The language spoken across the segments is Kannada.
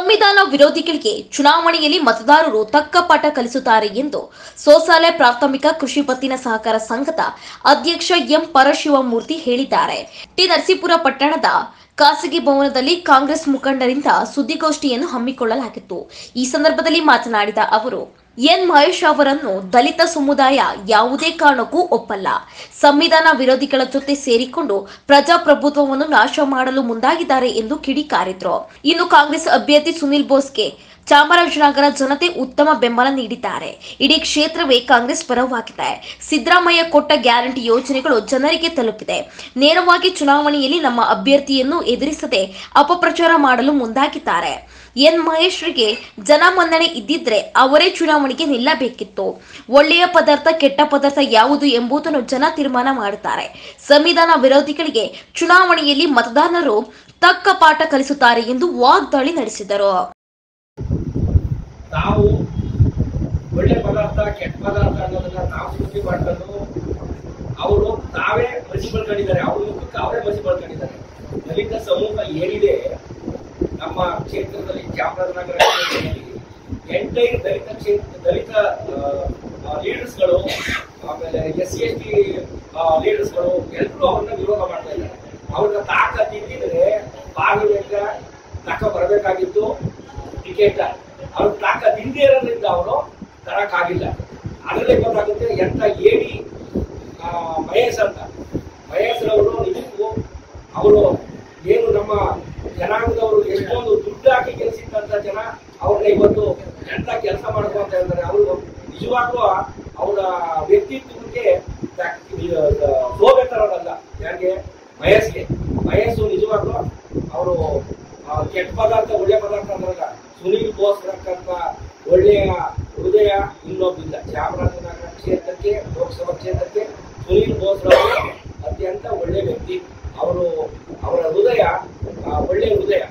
ಸಂವಿಧಾನ ವಿರೋಧಿಗಳಿಗೆ ಚುನಾವಣೆಯಲ್ಲಿ ಮತದಾರರು ತಕ್ಕ ಪಾಠ ಕಲಿಸುತ್ತಾರೆ ಎಂದು ಸೋಸಾಲೆ ಪ್ರಾಥಮಿಕ ಕೃಷಿ ಪತ್ತಿನ ಸಹಕಾರ ಸಂಘದ ಅಧ್ಯಕ್ಷ ಎಂ ಪರಶಿವಮೂರ್ತಿ ಹೇಳಿದ್ದಾರೆ. ಟಿ ನರಸೀಪುರ ಪಟ್ಟಣದ ಖಾಸಗಿ ಭವನದಲ್ಲಿ ಕಾಂಗ್ರೆಸ್ ಮುಖಂಡರಿಂದ ಸುದ್ದಿಗೋಷ್ಠಿಯನ್ನು ಹಮ್ಮಿಕೊಳ್ಳಲಾಗಿತ್ತು. ಈ ಸಂದರ್ಭದಲ್ಲಿ ಮಾತನಾಡಿದ ಅವರು, ಎನ್ ಮಹೇಶ್ ಅವರನ್ನು ದಲಿತ ಸಮುದಾಯ ಯಾವುದೇ ಕಾರಣಕ್ಕೂ ಒಪ್ಪಲ್ಲ. ಸಂವಿಧಾನ ವಿರೋಧಿಗಳ ಜೊತೆ ಸೇರಿಕೊಂಡು ಪ್ರಜಾಪ್ರಭುತ್ವವನ್ನು ನಾಶ ಮಾಡಲು ಮುಂದಾಗಿದ್ದಾರೆ ಎಂದು ಕಿಡಿಕಾರಿದ್ರು. ಇನ್ನು ಕಾಂಗ್ರೆಸ್ ಅಭ್ಯರ್ಥಿ ಸುನಿಲ್ ಬೋಸ್ಗೆ ಚಾಮರಾಜನಗರ ಜನತೆ ಉತ್ತಮ ಬೆಂಬಲ ನೀಡಿದ್ದಾರೆ. ಇಡೀ ಕ್ಷೇತ್ರವೇ ಕಾಂಗ್ರೆಸ್ ಪರವಾಗಿದೆ. ಸಿದ್ದರಾಮಯ್ಯ ಕೊಟ್ಟ ಗ್ಯಾರಂಟಿ ಯೋಜನೆಗಳು ಜನರಿಗೆ ತಲುಪಿದೆ. ನೇರವಾಗಿ ಚುನಾವಣೆಯಲ್ಲಿ ನಮ್ಮ ಅಭ್ಯರ್ಥಿಯನ್ನು ಎದುರಿಸದೆ ಅಪಪ್ರಚಾರ ಮಾಡಲು ಮುಂದಾಗಿದ್ದಾರೆ. ಎನ್ ಮಹೇಶ್ರಿಗೆ ಜನ ಮನ್ನಣೆ ಇದ್ದಿದ್ರೆ ಅವರೇ ಚುನಾವಣೆಗೆ ನಿಲ್ಲಬೇಕಿತ್ತು. ಒಳ್ಳೆಯ ಪದಾರ್ಥ ಕೆಟ್ಟ ಪದಾರ್ಥ ಯಾವುದು ಎಂಬುದನ್ನು ಜನ ತೀರ್ಮಾನ ಮಾಡುತ್ತಾರೆ. ಸಂವಿಧಾನ ವಿರೋಧಿಗಳಿಗೆ ಚುನಾವಣೆಯಲ್ಲಿ ಮತದಾರರು ತಕ್ಕ ಪಾಠ ಕಲಿಸುತ್ತಾರೆ ಎಂದು ವಾಗ್ದಾಳಿ ನಡೆಸಿದರು. ನಾವು ಒಳ್ಳೆ ಪದಾರ್ಥ ಕೆಟ್ಟ ಪದಾರ್ಥ ಅನ್ನೋದನ್ನ ನಾವು ಸೃಷ್ಟಿ ಮಾಡ್ಕೊಂಡು ಅವರು ತಾವೇ ಮಸಿ ಬಳ್ಕೊಂಡಿದ್ದಾರೆ. ಅವ್ರ ಮುಖಕ್ಕೆ ಅವರೇ ಮಸಿ ಬಳ್ಕೊಂಡಿದ್ದಾರೆ. ದಲಿತ ಸಮೂಹ ಏನಿದೆ ನಮ್ಮ ಕ್ಷೇತ್ರದಲ್ಲಿ, ಚಾಮರಾಜನಗರ ಕ್ಷೇತ್ರದಲ್ಲಿ ಎಂಟೈರ್ ದಲಿತ ಲೀಡರ್ಸ್ಗಳು, ಆಮೇಲೆ SC/ST ಲೀಡರ್ಸ್ಗಳು ಎಲ್ಲರೂ ಅವ್ರನ್ನ ವಿರೋಧ ಮಾಡ್ತಾ ಇದ್ದಾರೆ. ಅವ್ರನ್ನ ತಾಕತ್ತಿದ್ದಿದ್ರೆ ಪಾರ್ಲಿಮೆಂಟ್ ತಕ್ಕ ಬರಬೇಕಾಗಿತ್ತು ಟಿಕೆಟ್. ಅವ್ರ ತಾಕತ್ತಿಂದೇ ಇರೋದ್ರಿಂದ ಅವರು ತರಕ್ಕಾಗಿಲ್ಲ. ಅದರಲ್ಲೇ ಗೊತ್ತಾಗುತ್ತೆ ಎಂತ ಏಡಿ ಮಹೇಶ್ ಅಂತ. ಮಹೇಶ್ರವರು ನಿಜಕ್ಕೂ ಅವರು ಏನು ನಮ್ಮ ಜನಾಂಗದವರು ಎಷ್ಟೊಂದು ದುಡ್ಡು ಹಾಕಿ ಕೆಲಸಿದ್ದಂತ ಜನ ಅವ್ರನ್ನ ಇವತ್ತು ಎಂತ ಕೆಲಸ ಮಾಡ್ಕೊಂತ ಇದ್ದಾರೆ. ಅವರು ನಿಜವಾಗ್ಲೂ ಅವರ ವ್ಯಕ್ತಿತ್ವಕ್ಕೆ ಶೋಭೆ ತರೋದಲ್ಲ. ಯಾಕೆ ಮಹೇಶ್ ನಿಜವಾಗ್ಲೂ ಅವರು ಕೆಟ್ಟ ಪದಾರ್ಥ ಒಳ್ಳೆ ಪದಾರ್ಥ ಅಂದ್ರಲ್ಲ. ಸುನೀಲ್ ಬೋಸ್ ಅಂತ ಒಳ್ಳೆಯ ಹೃದಯ ಇನ್ನೊಬ್ಬಿಲ್ಲ. ಚಾಮರಾಜನಗರ ಕ್ಷೇತ್ರಕ್ಕೆ, ಲೋಕಸಭಾ ಕ್ಷೇತ್ರಕ್ಕೆ ಸುನೀಲ್ ಬೋಸ್ ಅತ್ಯಂತ ಒಳ್ಳೆ ವ್ಯಕ್ತಿ. ಅವರ ಹೃದಯ ಒಳ್ಳೆ ಹೃದಯ,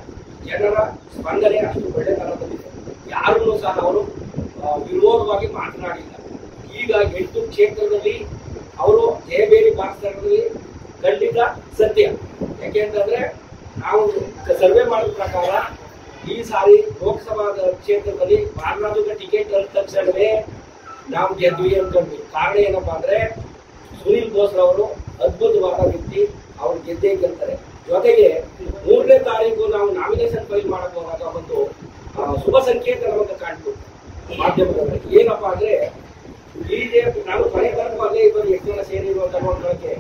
ಜನರ ಸ್ಪಂದನೆ ಅಷ್ಟು ಒಳ್ಳೆತನದಲ್ಲಿದೆ. ಯಾರನ್ನೂ ಸಹ ಅವರು ವಿರೋಧವಾಗಿ ಮಾತನಾಡಿಲ್ಲ. ಈಗ 8 ಕ್ಷೇತ್ರದಲ್ಲಿ ಅವರು ಜಯಬೇರಿ ಬಾರಿಸಿದಲ್ಲಿ ಖಂಡಿತ ಸತ್ಯ. ಯಾಕೆಂತಂದ್ರೆ ನಾವು ಸರ್ವೆ ಮಾಡಿದ ಪ್ರಕಾರ ಈ ಸಾರಿ ಲೋಕಸಭಾ ಕ್ಷೇತ್ರದಲ್ಲಿ ಬಾಲರಾಜುಗೆ ಟಿಕೆಟ್ ಅಂದ ತಕ್ಷಣವೇ ನಾವು ಗೆದ್ವಿ ಅನ್ಕೊಂಡ್ವಿ. ಕಾರಣ ಏನಪ್ಪಾ ಅಂದ್ರೆ ಸುನೀಲ್ ಬೋಸ್ ಅವರು ಅದ್ಭುತವಾದ ವ್ಯಕ್ತಿ. ಅವ್ರು ಗೆದ್ದೇ ಗೆಲ್ತಾರೆ. ಜೊತೆಗೆ 3ನೇ ತಾರೀಕು ನಾವು ನಾಮಿನೇಷನ್ ಫೈಲ್ ಮಾಡಕ್ ಹೋದಾಗ ಒಂದು ಶುಭ ಸಂಕೇತ ನಮಗೆ ಕಾಣ್ತು ಮಾಧ್ಯಮದಲ್ಲಿ. ಏನಪ್ಪಾ ಅಂದ್ರೆ ಬಿಜೆಪಿ, ನಾನು ಕೊನೆ ತನಕ ಅಲ್ಲೇ ಇಬ್ಬರು ಎಷ್ಟು ಜನ ಸೇರಿರುವಂತ ನೋಡ್ಕೊಳಕ್ಕೆ,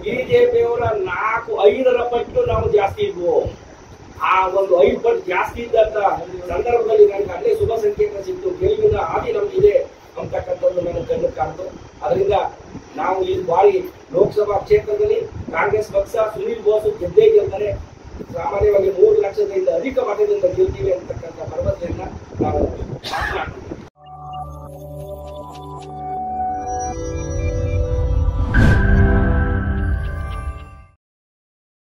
ಬಿಜೆಪಿಯವರ 4-5ರ ಪಟ್ಟು ನಾವು ಜಾಸ್ತಿ ಇದ್ವು. ಆ ಒಂದು 5 ಪಟ್ಟು ಜಾಸ್ತಿ ಇದ್ದಂತ ಸಂದರ್ಭದಲ್ಲಿ ನನಗೆ ಅಲ್ಲೇ ಶುಭ ಸಂಕೇತ ಸಿಕ್ತು. ಗೆಲುವಿನ ಹಾದಿ ನಮಗಿದೆ ಅಂತಕ್ಕಂಥದ್ದು ನನಗೆ ಕಣ್ಣು ಕಾಣ್ತು. ಅದರಿಂದ ನಾವು ಈ ಬಾರಿ ಲೋಕಸಭಾ ಕ್ಷೇತ್ರದಲ್ಲಿ ಕಾಂಗ್ರೆಸ್ ಪಕ್ಷ ಸುನೀಲ್ ಬೋಸ್ ಗೆದ್ದೇ ಗೆಲ್ತಾರೆ. ಸಾಮಾನ್ಯವಾಗಿ 3 ಲಕ್ಷದಿಂದ ಅಧಿಕ ಮತದಿಂದ ಗೆಲ್ತೀವಿ ಅಂತಕ್ಕಂಥ ಭರವಸೆಯನ್ನ ನಾವು